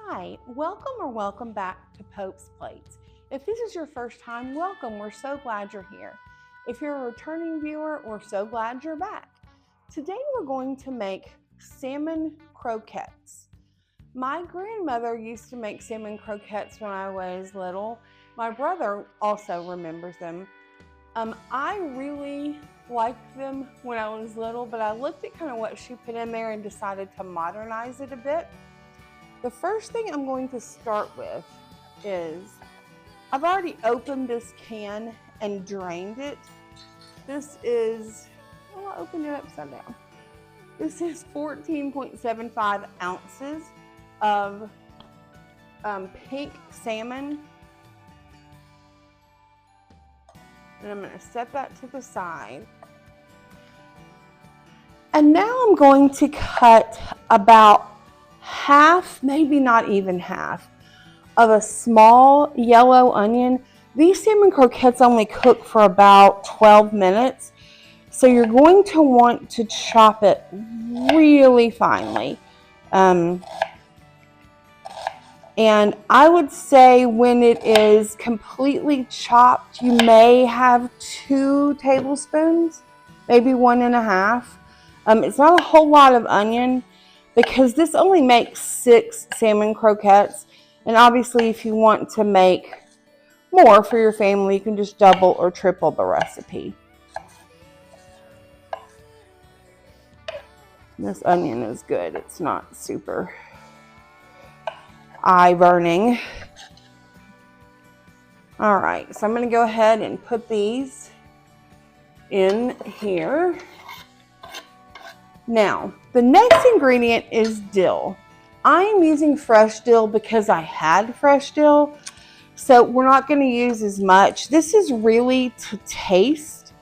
Hi, welcome or welcome back to Pope's Plates. If this is your first time, welcome. We're so glad you're here. If you're a returning viewer, we're so glad you're back. Today we're going to make salmon croquettes. My grandmother used to make salmon croquettes when I was little. My brother also remembers them. I really liked them when I was little, but I looked at kind of what she put in there and decided to modernize it a bit. The first thing I'm going to start with is I've already opened this can and drained it. This is, oh, I opened it upside down. This is 14.75 ounces of pink salmon. And I'm going to set that to the side. And now I'm going to cut about half, maybe not even half, of a small yellow onion. These salmon croquettes only cook for about 12 minutes. So you're going to want to chop it really finely. And I would say when it is completely chopped, you may have 2 tablespoons, maybe 1.5. It's not a whole lot of onion because this only makes 6 salmon croquettes. And obviously if you want to make more for your family, you can just double or triple the recipe. This onion is good. It's not super eye burning. All right, so I'm going to go ahead and put these in here. Now, the next ingredient is dill. I'm using fresh dill because I had fresh dill, so we're not going to use as much. This is really to taste.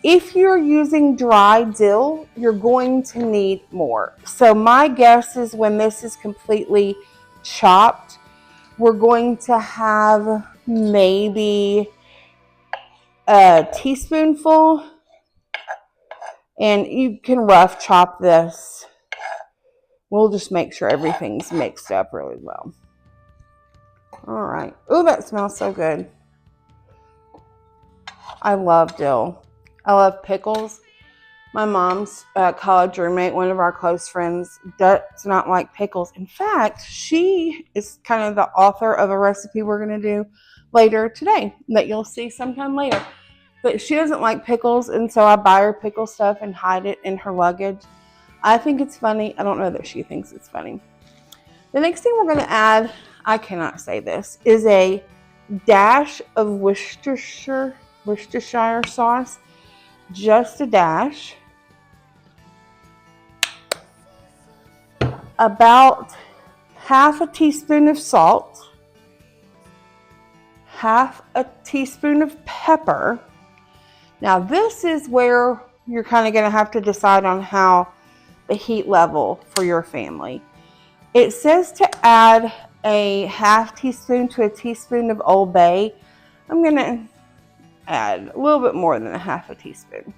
If you're using dry dill, you're going to need more. So my guess is when this is completely chopped, we're going to have maybe a teaspoonful, and you can rough chop this. We'll just make sure everything's mixed up really well. All right. Oh, that smells so good. I love dill. I love pickles. My mom's college roommate, one of our close friends, does not like pickles. In fact, she is kind of the author of a recipe we're going to do later today that you'll see sometime later. But she doesn't like pickles, and so I buy her pickle stuff and hide it in her luggage. I think it's funny. I don't know that she thinks it's funny. The next thing we're going to add, I cannot say this, is a dash of Worcestershire sauce. Just a dash. About half a teaspoon of salt. Half a teaspoon of pepper. Now this is where you're kind of going to have to decide on how the heat level for your family. It says to add a half teaspoon to a teaspoon of Old Bay. I'm going to add a little bit more than a half a teaspoon.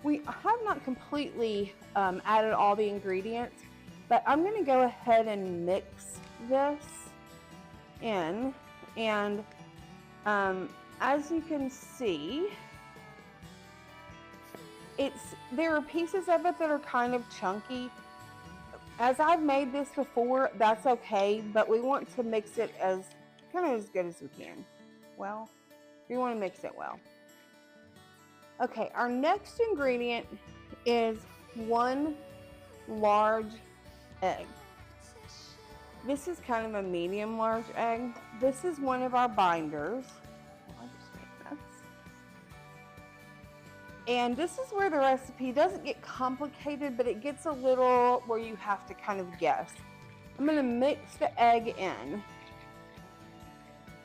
We have not completely added all the ingredients, but I'm going to go ahead and mix this in. And as you can see, there are pieces of it that are kind of chunky. As I've made this before, that's okay, but we want to mix it as good as we can. Well, we want to mix it well. Okay, our next ingredient is 1 large egg. This is kind of a medium large egg. This is one of our binders. And this is where the recipe doesn't get complicated, but it gets a little where you have to kind of guess. I'm going to mix the egg in.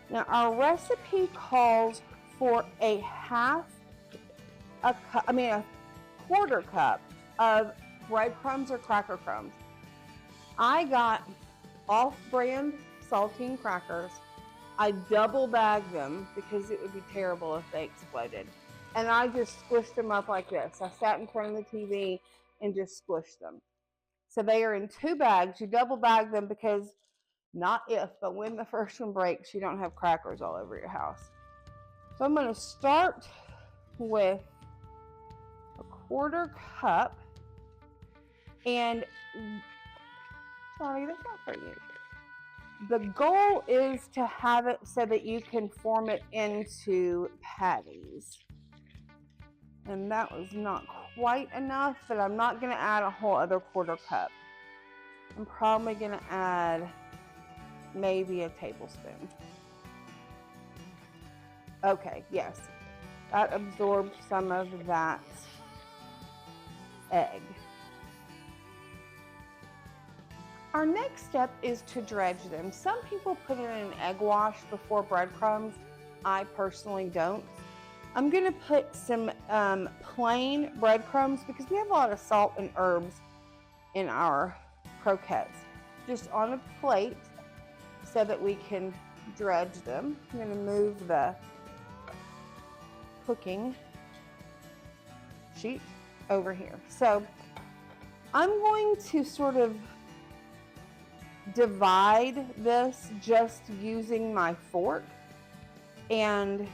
Now our recipe calls for a quarter cup of breadcrumbs or cracker crumbs. I got off-brand saltine crackers. I double bagged them because it would be terrible if they exploded. And I just squished them up like this. I sat in front of the TV and just squished them. So they are in 2 bags. You double bag them because not if, but when the first one breaks, you don't have crackers all over your house. So I'm going to start with a 1/4 cup. And Johnny, that's not for you. The goal is to have it so that you can form it into patties. And that was not quite enough, but I'm not going to add a whole other 1/4 cup. I'm probably going to add maybe a tablespoon. Okay, yes, that absorbed some of that egg. Our next step is to dredge them. Some people put it in an egg wash before breadcrumbs. I personally don't. I'm going to put some plain breadcrumbs because we have a lot of salt and herbs in our croquettes, just on a plate so that we can dredge them. I'm going to move the cooking sheet over here. So I'm going to sort of divide this just using my fork, and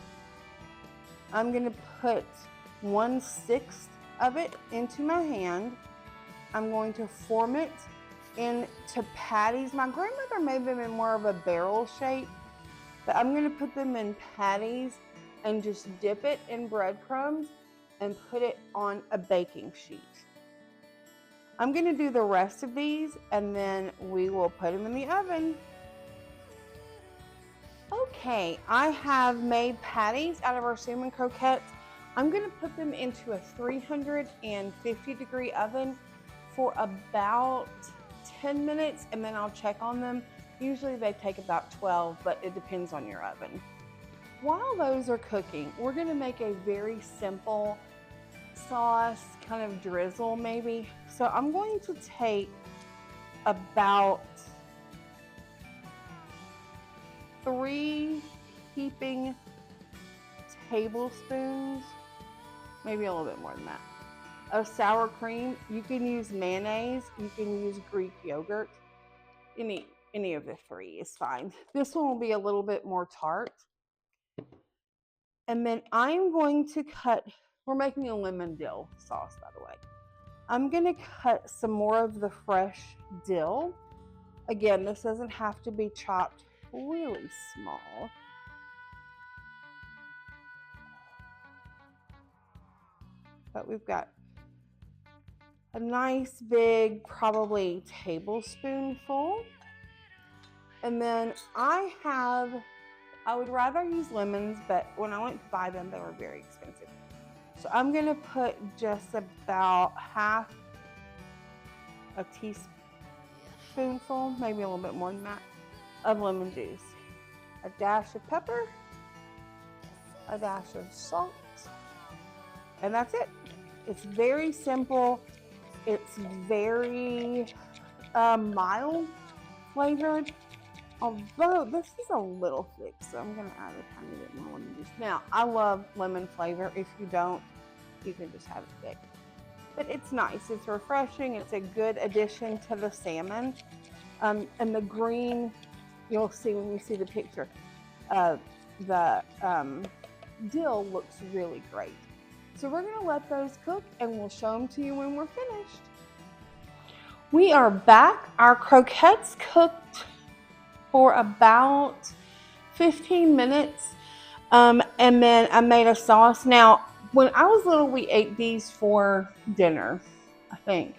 I'm going to put 1/6 of it into my hand. I'm going to form it into patties. My grandmother made them in more of a barrel shape, but I'm going to put them in patties and just dip it in breadcrumbs and put it on a baking sheet. I'm going to do the rest of these and then we will put them in the oven. Okay, I have made patties out of our salmon croquettes. I'm going to put them into a 350-degree oven for about 10 minutes and then I'll check on them. Usually they take about 12, but it depends on your oven. While those are cooking, we're going to make a very simple sauce, kind of drizzle maybe. So I'm going to take about 3 heaping tablespoons, maybe a little bit more than that, of sour cream. You can use mayonnaise, you can use Greek yogurt, any of the 3 is fine. This one will be a little bit more tart. And then I'm going to cut, we're making a lemon dill sauce, by the way. I'm going to cut some more of the fresh dill. Again, this doesn't have to be chopped really small. But we've got a nice big, probably tablespoonful. And then I would rather use lemons, but when I went to buy them, they were very expensive. So I'm gonna put just about half a teaspoonful, maybe a little bit more than that, of lemon juice. A dash of pepper, a dash of salt, and that's it. It's very simple. It's very mild flavored. Although this is a little thick, so I'm gonna add a tiny bit more lemon juice. Now, I love lemon flavor. If you don't, you can just have it thick. But it's nice, it's refreshing, it's a good addition to the salmon. And the green, you'll see when you see the picture, the dill looks really great. So we're gonna let those cook and we'll show them to you when we're finished. We are back. Our croquettes cooked for about 15 minutes. And then I made a sauce. Now, when I was little, we ate these for dinner, I think.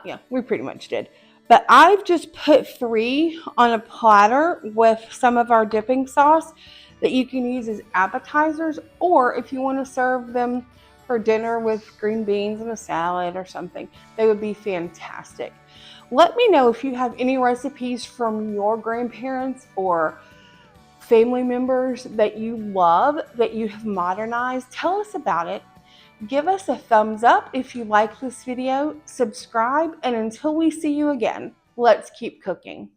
Yeah, we pretty much did. But I've just put 3 on a platter with some of our dipping sauce that you can use as appetizers, or if you want to serve them for dinner with green beans and a salad or something, they would be fantastic. Let me know if you have any recipes from your grandparents or family members that you love, that you have modernized. Tell us about it. Give us a thumbs up if you like this video, subscribe, and until we see you again, let's keep cooking.